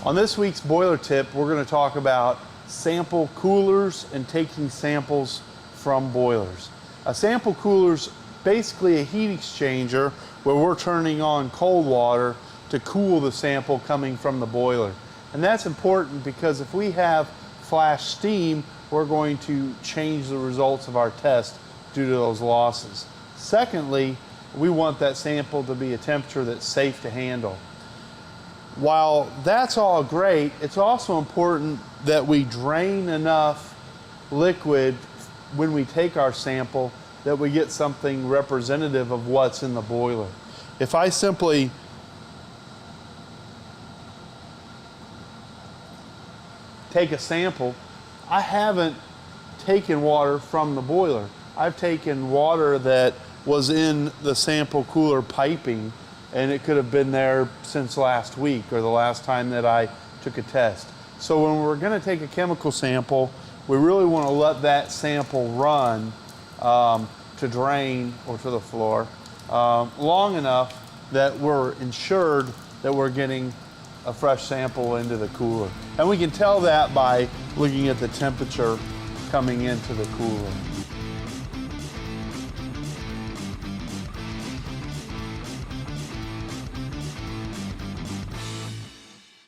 On this week's boiler tip, we're going to talk about sample coolers and taking samples from boilers. A sample cooler's basically a heat exchanger where we're turning on cold water to cool the sample coming from the boiler. And that's important because if we have flash steam, we're going to change the results of our test due to those losses. Secondly, we want that sample to be a temperature that's safe to handle. While that's all great, it's also important that we drain enough liquid when we take our sample that we get something representative of what's in the boiler. If I simply take a sample, I haven't taken water from the boiler. I've taken water that was in the sample cooler piping, and it could have been there since last week or the last time that I took a test. So when we're going to take a chemical sample, we really want to let that sample run to drain or to the floor long enough that we're ensured that we're getting a fresh sample into the cooler. And we can tell that by looking at the temperature coming into the cooler.